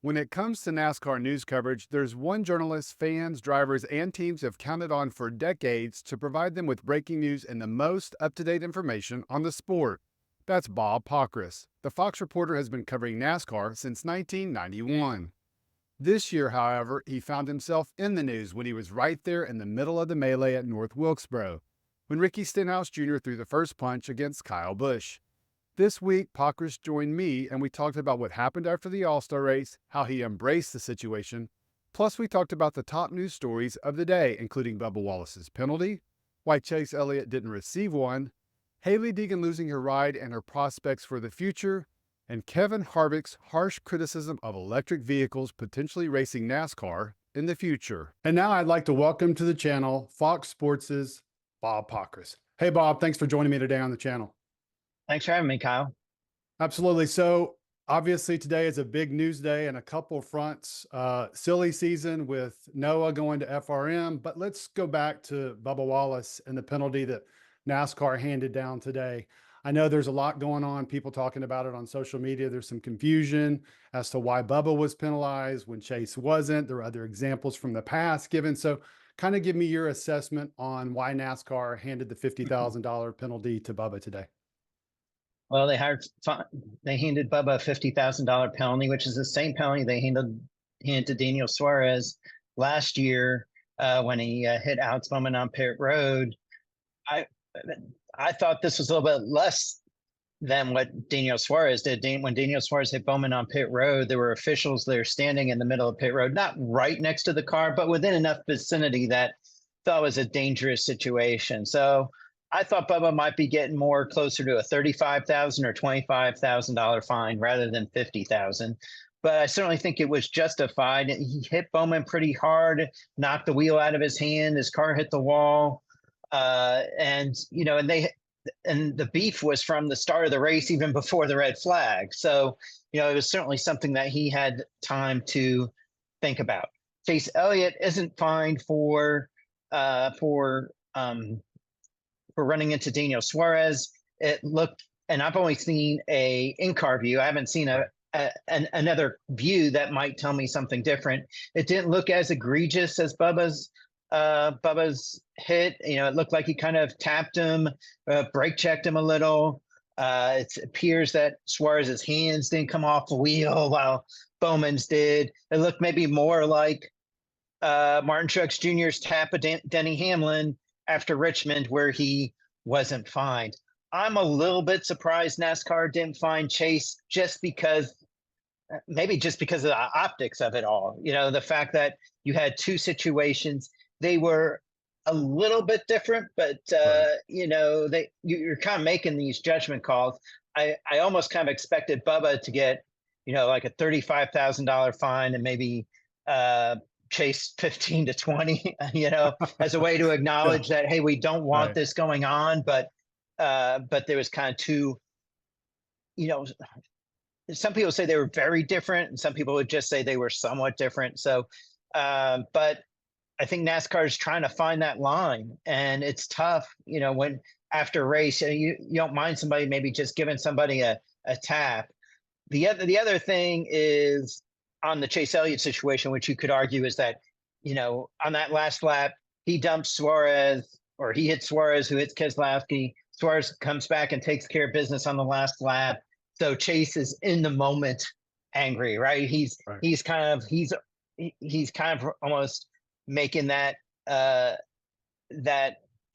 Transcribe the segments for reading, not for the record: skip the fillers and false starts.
When it comes to NASCAR news coverage, there's one journalist fans, drivers, and teams have counted on for decades to provide them with breaking news and the most up to date information on the sport. That's Bob Pockrass. The Fox reporter has been covering NASCAR since 1991. This year, however, he found himself in the news when he was right there in the middle of the melee at North Wilkesboro, when Ricky Stenhouse Jr. threw the first punch against Kyle Busch. This week, Pockrass joined me and we talked about what happened after the All-Star race, how he embraced the situation. Plus, we talked about the top news stories of the day, including Bubba Wallace's penalty, why Chase Elliott didn't receive one, Hailie Deegan losing her ride and her prospects for the future, and Kevin Harvick's harsh criticism of electric vehicles potentially racing NASCAR in the future. And now I'd like to welcome to the channel Fox Sports' Bob Pockrass. Hey, Bob, thanks for joining me today on the channel. Thanks for having me, Kyle. Absolutely. So obviously today is a big news day and a couple fronts. Silly season with Noah going to FRM, but let's go back to Bubba Wallace and the penalty that NASCAR handed down today. I know there's a lot going on, people talking about it on social media. There's some confusion as to why Bubba was penalized when Chase wasn't. There are other examples from the past given. So kind of give me your assessment on why NASCAR handed the $50,000 penalty to Bubba today. Well, they handed Bubba a $50,000 penalty, which is the same penalty they handed to Daniel Suarez last year when he hit Alex Bowman on pit road. I thought this was a little bit less than what Daniel Suarez did. When Daniel Suarez hit Bowman on pit road, there were officials there standing in the middle of pit road, not right next to the car, but within enough vicinity that thought was a dangerous situation. So I thought Bubba might be getting more closer to a $35,000 or $25,000 fine rather than $50,000. But I certainly think it was justified. He hit Bowman pretty hard, knocked the wheel out of his hand. His car hit the wall, and the beef was from the start of the race, even before the red flag. So it was certainly something that he had time to think about. Chase Elliott isn't fined for running into Daniel Suarez. It looked, and I've only seen a in-car view. I haven't seen another view that might tell me something different. It didn't look as egregious as Bubba's hit. It looked like he kind of tapped him, brake checked him a little. It appears that Suarez's hands didn't come off the wheel while Bowman's did. It looked maybe more like Martin Truex Jr.'s tap of Denny Hamlin after Richmond, where he wasn't fined. I'm a little bit surprised NASCAR didn't fine Chase maybe just because of the optics of it all. The fact that you had two situations, they were a little bit different, but you're kind of making these judgment calls. I almost kind of expected Bubba to get, like a $35,000 fine and maybe Chase 15 to 20, as a way to acknowledge that, hey, we don't want this going on. But there was kind of two, some people say they were very different and some people would just say they were somewhat different. So, but I think NASCAR is trying to find that line, and it's tough, when after a race, you don't mind somebody maybe just giving somebody a tap. The other thing is, on the Chase Elliott situation, which you could argue is that, on that last lap, he dumped Suarez, or he hit Suarez, who hits Keselowski. Suarez comes back and takes care of business on the last lap. So Chase is in the moment angry, right? He's kind of almost making that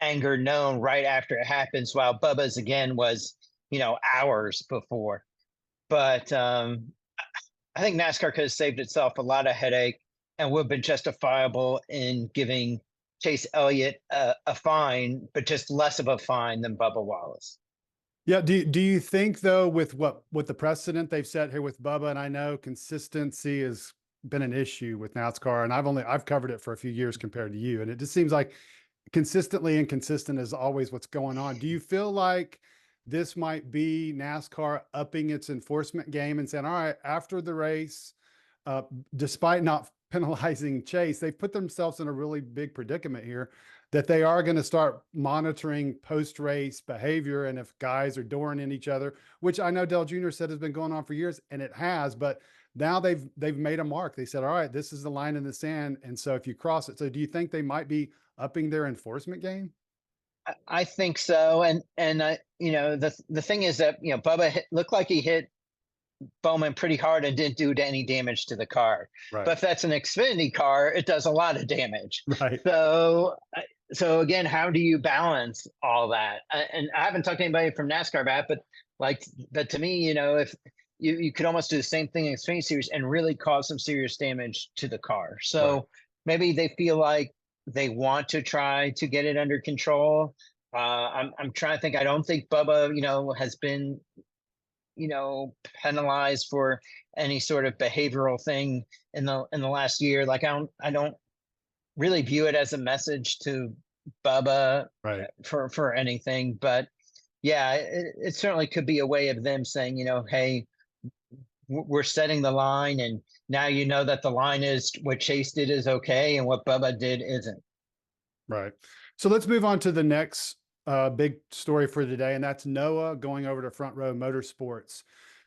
anger known right after it happens, while Bubba's again was, hours before. But I think NASCAR could have saved itself a lot of headache and would have been justifiable in giving Chase Elliott a fine, but just less of a fine than Bubba Wallace. Yeah. Do you think though, with the precedent they've set here with Bubba, and I know consistency has been an issue with NASCAR, and I've covered it for a few years compared to you, and it just seems like consistently inconsistent is always what's going on. Do you feel like this might be NASCAR upping its enforcement game and saying, all right, after the race, despite not penalizing Chase, they've put themselves in a really big predicament here that they are going to start monitoring post-race behavior. And if guys are dooring in each other, which I know Dale Jr. said has been going on for years, and it has, but now they've made a mark. They said, all right, this is the line in the sand. And so if you cross it, so do you think they might be upping their enforcement game? I think so. And the thing is that, Bubba looked like he hit Bowman pretty hard and didn't do any damage to the car. Right. But if that's an Xfinity car, it does a lot of damage. Right. So again, how do you balance all that? And I haven't talked to anybody from NASCAR about it, but to me, if you could almost do the same thing in Xfinity Series and really cause some serious damage to the car. So Right. maybe they feel like they want to try to get it under control. I'm trying to think. I don't think Bubba, has been, penalized for any sort of behavioral thing in the last year. Like I don't really view it as a message to Bubba Right. for anything. But yeah, it certainly could be a way of them saying, hey, we're setting the line, and now you know that the line is what Chase did is okay, and what Bubba did isn't. Right. So let's move on to the next big story for today, and that's Noah going over to Front Row Motorsports.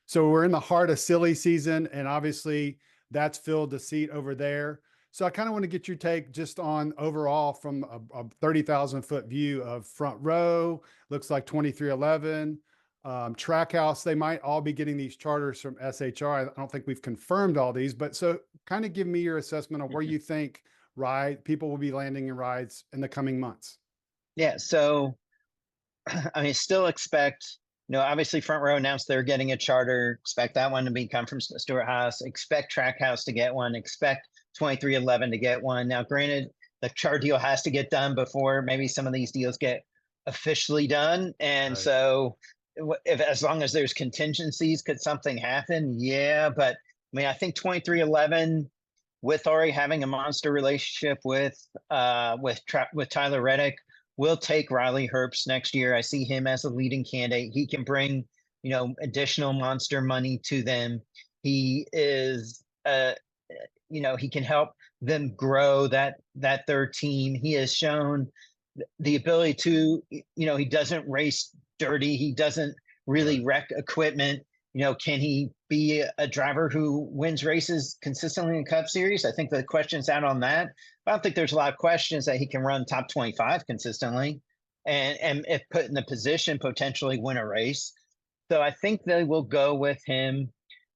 So we're in the heart of silly season, and obviously that's filled the seat over there. So I kind of want to get your take just on overall from a 30,000-foot view of Front Row. Looks like 2311. Trackhouse, they might all be getting these charters from SHR. I don't think we've confirmed all these, but so kind of give me your assessment of where you think people will be landing in rides in the coming months. Yeah. So I mean, still expect, obviously Front Row announced they're getting a charter. Expect that one to come from Stewart Haas. Expect Trackhouse to get one. Expect 2311 to get one. Now, granted, the chart deal has to get done before maybe some of these deals get officially done. And Right. so if as long as there's contingencies, could something happen? Yeah. But I mean, I think 2311 with already having a monster relationship with Tyler Reddick, will take Riley Herbst next year. I see him as a leading candidate. He can bring, additional monster money to them. He is, he can help them grow that third team. He has shown the ability to, he doesn't race dirty. He doesn't really wreck equipment. Can he be a driver who wins races consistently in Cup Series? I think the question's out on that. I don't think there's a lot of questions that he can run top 25 consistently and if put in the position, potentially win a race. So I think they will go with him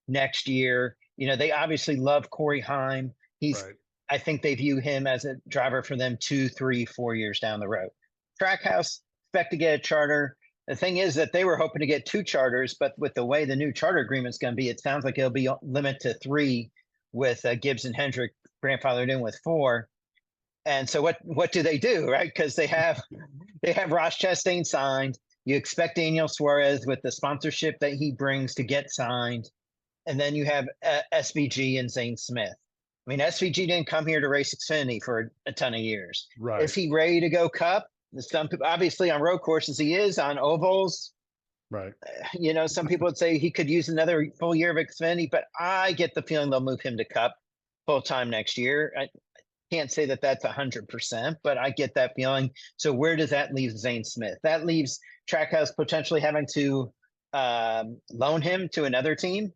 next year. They obviously love Corey Heim. Right. I think they view him as a driver for them 2, 3, 4 years down the road. Trackhouse, expect to get a charter. The thing is that they were hoping to get 2 charters, but with the way the new charter agreement is going to be, it sounds like it'll be limited to 3 with Gibbs and Hendrick grandfathered in with 4. And so what do they do, right? Because they have Ross Chastain signed. You expect Daniel Suarez with the sponsorship that he brings to get signed. And then you have SVG and Zane Smith. I mean, SVG didn't come here to race Xfinity for a ton of years. Right. Is he ready to go Cup? Some people, obviously on road courses, he is. On ovals, Right. Some people would say he could use another full year of Xfinity, but I get the feeling they'll move him to Cup full time next year. I can't say that that's 100%, but I get that feeling. So where does that leave Zane Smith? That leaves Trackhouse potentially having to loan him to another team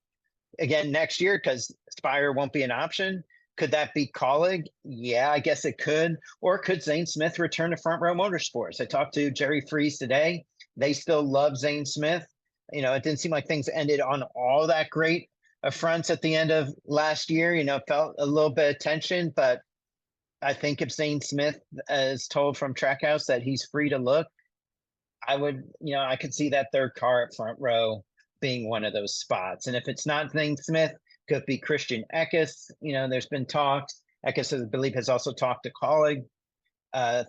again next year because Spire won't be an option. Could that be Colleague? Yeah, I guess it could. Or could Zane Smith return to Front Row Motorsports? I talked to Jerry Freese today. They still love Zane Smith. It didn't seem like things ended on all that great of fronts at the end of last year. Felt a little bit of tension, but I think if Zane Smith is told from Trackhouse that he's free to look, I could see that third car at Front Row being one of those spots. And if it's not Zane Smith, could be Christian Eckes. There's been talks. Eckes, I believe, has also talked to Colleague.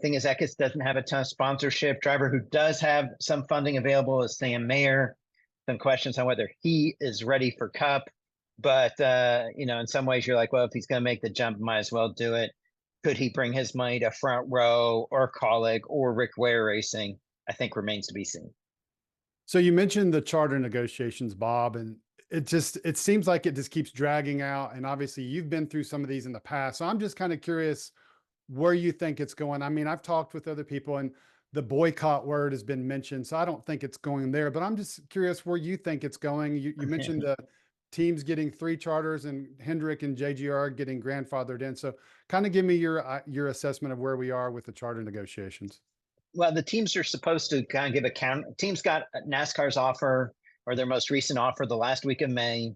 Thing is, Eckes doesn't have a ton of sponsorship. Driver who does have some funding available is Sam Mayer. Some questions on whether he is ready for Cup. But, in some ways you're like, well, if he's going to make the jump, might as well do it. Could he bring his money to Front Row or Colleague or Rick Ware Racing? I think remains to be seen. So you mentioned the charter negotiations, Bob, and it seems like it just keeps dragging out. And obviously you've been through some of these in the past. So I'm just kind of curious where you think it's going. I mean, I've talked with other people and the boycott word has been mentioned. So I don't think it's going there, but I'm just curious where you think it's going. You mentioned the teams getting 3 charters and Hendrick and JGR getting grandfathered in. So kind of give me your assessment of where we are with the charter negotiations. Well, the teams are supposed to kind of give a count. Teams got NASCAR's offer, or their most recent offer, the last week of May.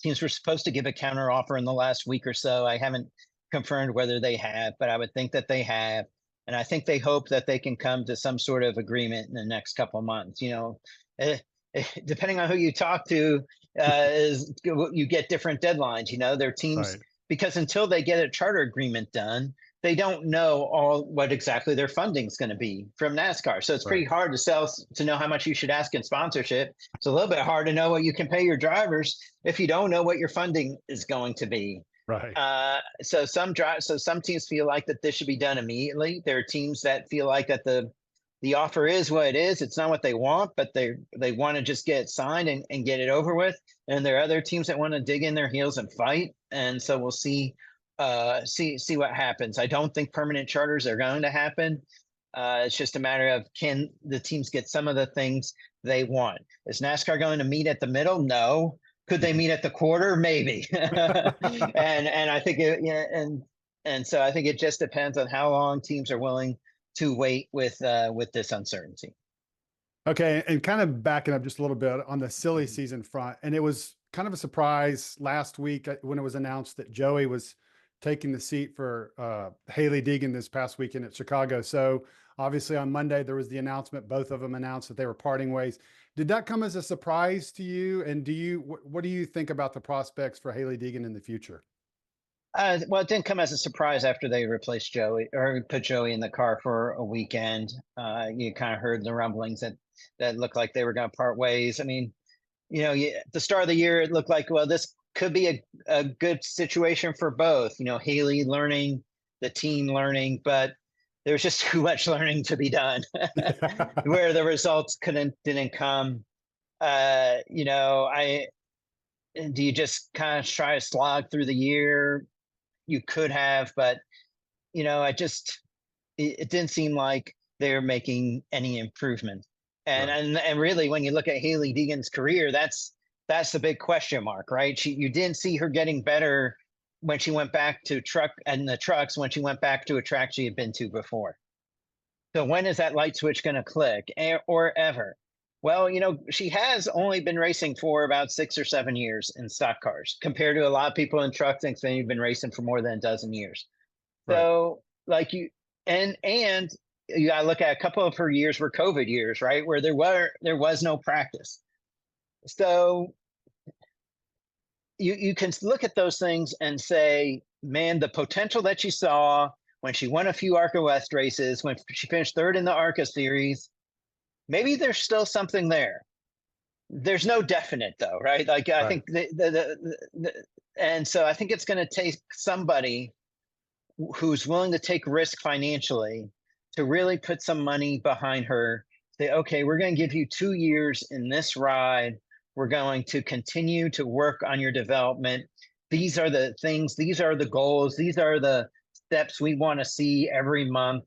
Teams were supposed to give a counter offer in the last week or so. I haven't confirmed whether they have, but I would think that they have. And I think they hope that they can come to some sort of agreement in the next couple of months. Depending on who you talk to, you get different deadlines. Their teams, Right. because until they get a charter agreement done, they don't know all what exactly their funding is going to be from NASCAR. So it's pretty Right. hard to know how much you should ask in sponsorship. It's a little bit hard to know what you can pay your drivers if you don't know what your funding is going to be. Right. So some teams feel like that this should be done immediately. There are teams that feel like that the offer is what it is. It's not what they want, but they want to just get it signed and get it over with. And there are other teams that want to dig in their heels and fight. And so we'll see what happens. I don't think permanent charters are going to happen. It's just a matter of, can the teams get some of the things they want? Is NASCAR going to meet at the middle? No. Could they meet at the quarter? Maybe. and I think so I think it just depends on how long teams are willing to wait with this uncertainty. Okay, and kind of backing up just a little bit on the silly season front, and it was kind of a surprise last week when it was announced that Joey was taking the seat for Hailie Deegan this past weekend at Chicago. So obviously on Monday there was the announcement. Both of them announced that they were parting ways. Did that come as a surprise to you? And what do you think about the prospects for Hailie Deegan in the future? Well, it didn't come as a surprise after they replaced Joey or put Joey in the car for a weekend. You kind of heard the rumblings that looked like they were going to part ways. I mean, at the start of the year, it looked like, well, this could be a good situation for both. Hailie learning, the team learning, but there's just too much learning to be done where the results didn't come. Do you just kind of try to slog through the year? You could have, but it didn't seem like they're making any improvement. And Right. and really, when you look at Hailie Deegan's career, that's the big question mark, right? You didn't see her getting better when she went back to the trucks, when she went back to a track she had been to before. So when is that light switch going to click, or ever? Well, she has only been racing for about 6 or 7 years in stock cars, compared to a lot of people in trucks and saying you've been racing for more than a dozen years. Right. So, like and you got to look at a couple of her years were COVID years, right, where there was no practice. So you can look at those things and say, man, the potential that she saw when she won a few ARCA West races, when she finished third in the ARCA series, maybe there's still something there. There's no definite though, right? Like I think and so I think it's going to take somebody who's willing to take risk financially to really put some money behind her. Say, okay, we're going to give you 2 years in this ride. We're going to continue to work on your development. These are the things, these are the goals, these are the steps we want to see every month,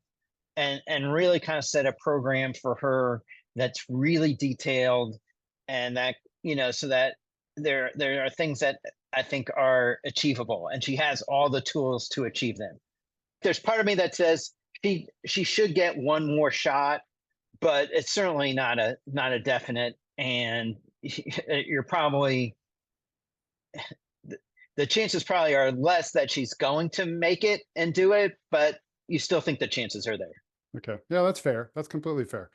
and really kind of set a program for her that's really detailed, and that, so that there are things that I think are achievable, and she has all the tools to achieve them. There's part of me that says she should get one more shot, but it's certainly not a definite. And you're probably, the chances probably are less that she's going to make it and do it, but you still think the chances are there. Okay. Yeah, that's fair. That's completely fair.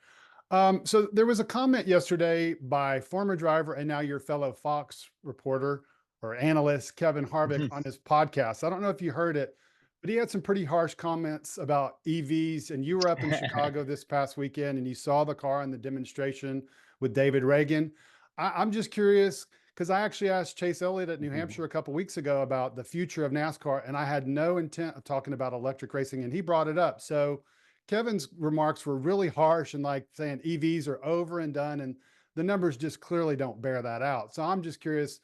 So there was a comment yesterday by former driver and now your fellow Fox reporter or analyst, Kevin Harvick, on his podcast. I don't know if you heard it, but he had some pretty harsh comments about EVs. And you were up in Chicago this past weekend and you saw the car in the demonstration with David Reagan. I'm just curious because I actually asked Chase Elliott at New Hampshire a couple weeks ago about the future of NASCAR, and I had no intent of talking about electric racing, and he brought it up. So Kevin's remarks were really harsh and like saying EVs are over and done, and the numbers just clearly don't bear that out. So I'm just curious,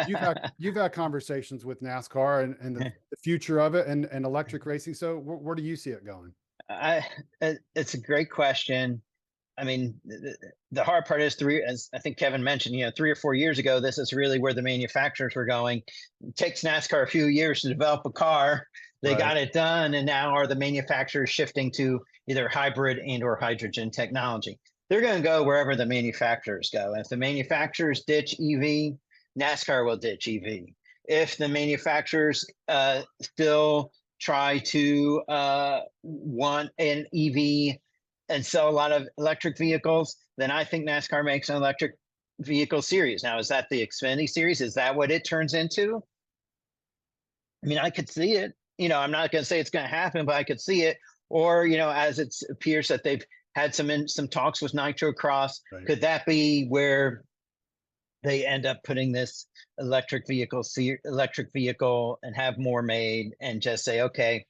you've had conversations with NASCAR and the future of it and electric racing. So where do you see it going? It's a great question. I mean, the hard part is as I think Kevin mentioned, 3 or 4 years ago, this is really where the manufacturers were going. It takes NASCAR a few years to develop a car. They Right. got it done, and now are the manufacturers shifting to either hybrid and or hydrogen technology. They're going to go wherever the manufacturers go. And if the manufacturers ditch EV, NASCAR will ditch EV. If the manufacturers still try to want an EV and sell a lot of electric vehicles, then I think NASCAR makes an electric vehicle series. Now, is that the Xfinity series? Is that what it turns into? I mean, I could see it. I'm not going to say it's going to happen, but I could see it. Or, as it appears that they've had some talks with Nitro Cross, Right. could that be where they end up putting this electric vehicle and have more made and just say, okay,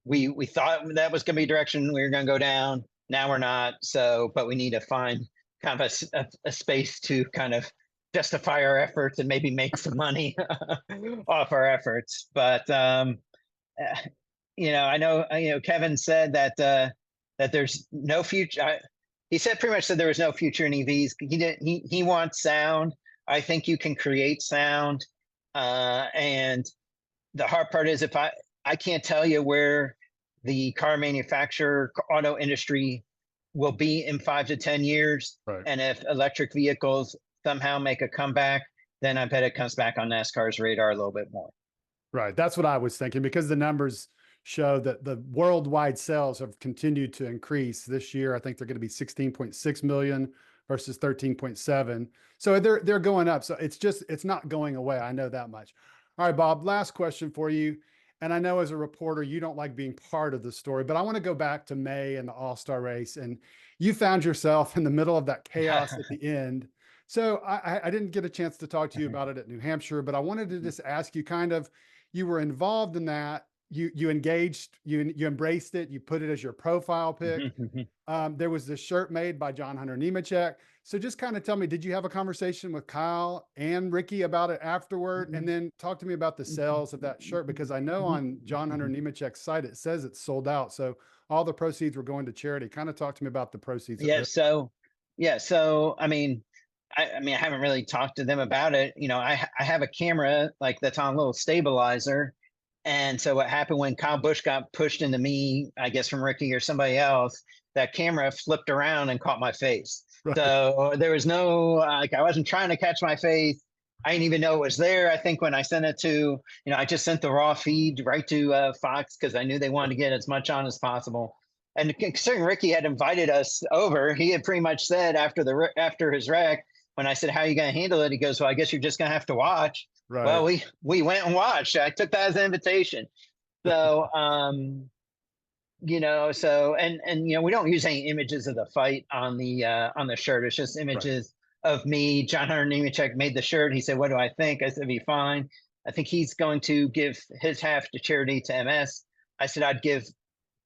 we thought that was going to be direction we were going to go down. Now we're not. So, but we need to find kind of a space to kind of justify our efforts and maybe make some money off our efforts. But I know Kevin said that there's no future. He said pretty much said there was no future in EVs. He wants sound. I think you can create sound, and the hard part is if I can't tell you where the car manufacturer auto industry will be in 5 to 10 years. Right. And if electric vehicles somehow make a comeback, then I bet it comes back on NASCAR's radar a little bit more. Right. That's what I was thinking, because the numbers show that the worldwide sales have continued to increase this year. I think they're going to be 16.6 million versus 13.7. So they're going up. So it's not going away. I know that much. All right, Bob, last question for you. And I know as a reporter, you don't like being part of the story, but I want to go back to May and the All-Star race. And you found yourself in the middle of that chaos at the end. So I didn't get a chance to talk to you about it at New Hampshire, but I wanted to just ask you you were involved in that. You engaged, you embraced it, you put it as your profile pic. There was this shirt made by John Hunter Nemechek. So just kind of tell me, did you have a conversation with Kyle and Ricky about it afterward? And then talk to me about the sales of that shirt, because I know on John Hunter Nemechek's site, it says it's sold out. So all the proceeds were going to charity. Kind of talk to me about the proceeds. So I mean, I haven't really talked to them about it. I have a camera like that's on a little stabilizer. And so what happened when Kyle Busch got pushed into me, I guess from Ricky or somebody else, that camera flipped around and caught my face. Right. So there was no, I wasn't trying to catch my face. I didn't even know it was there. I think when I sent it to, I just sent the raw feed right to Fox because I knew they wanted to get as much on as possible. And considering Ricky had invited us over, he had pretty much said after his wreck, when I said, how are you going to handle it? He goes, well, I guess you're just going to have to watch. Right. Well, we went and watched. I took that as an invitation. So, we don't use any images of the fight on the shirt. It's just images of me. John Hunter Nemechek made the shirt. He said, what do I think? I said, be fine. I think he's going to give his half to charity to MS. I said, I'd give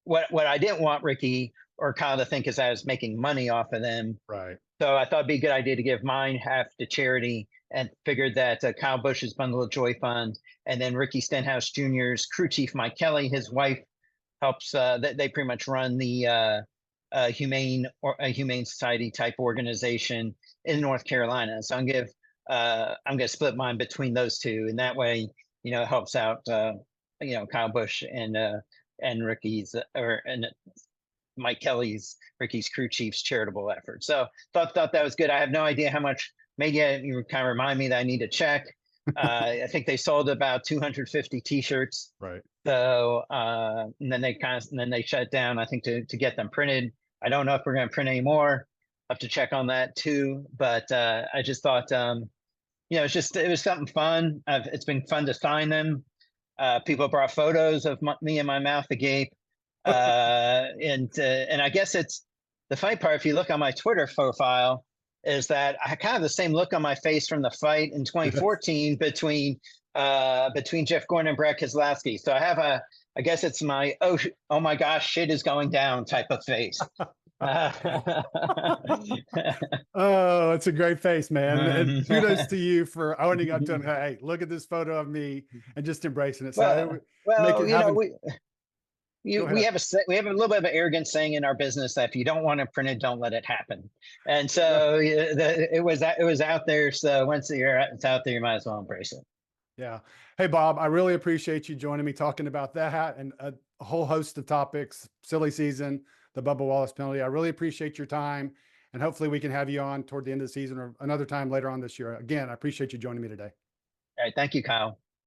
what I didn't want Ricky or Kyle to think is I was making money off of them. Right. So I thought it'd be a good idea to give mine half to charity, and figured that Kyle Busch's Bundle of Joy Fund, and then Ricky Stenhouse Jr.'s crew chief, Mike Kelly, his wife helps, they pretty much run the Humane Society type organization in North Carolina. So I'm going to split mine between those two. And that way, it helps out, Kyle Busch and Ricky's and Mike Kelly's, Ricky's crew chief's charitable effort. So thought that was good. I have no idea how much. Maybe you kind of remind me that I need to check. I think they sold about 250 T-shirts. Right. So and then they shut it down. I think to get them printed. I don't know if we're going to print any more. I'll have to check on that too. But I just thought, it was something fun. It's been fun to sign them. People brought photos of me and my mouth agape. And I guess it's the funny part. If you look on my Twitter profile, is that I kind of have the same look on my face from the fight in 2014 between Jeff Gordon and Brad Keselowski. So I have I guess it's my oh my gosh, shit is going down type of face. Oh, it's a great face, man. And kudos to you for owning up to him. Hey, look at this photo of me and just embracing it. So Go we ahead. we have a little bit of an arrogant saying in our business that if you don't want to print it, don't let it happen. And so it was out there. So once it's out there, you might as well embrace it. Yeah. Hey, Bob, I really appreciate you joining me talking about that and a whole host of topics, silly season, the Bubba Wallace penalty. I really appreciate your time, and hopefully we can have you on toward the end of the season or another time later on this year. Again, I appreciate you joining me today. All right. Thank you, Kyle.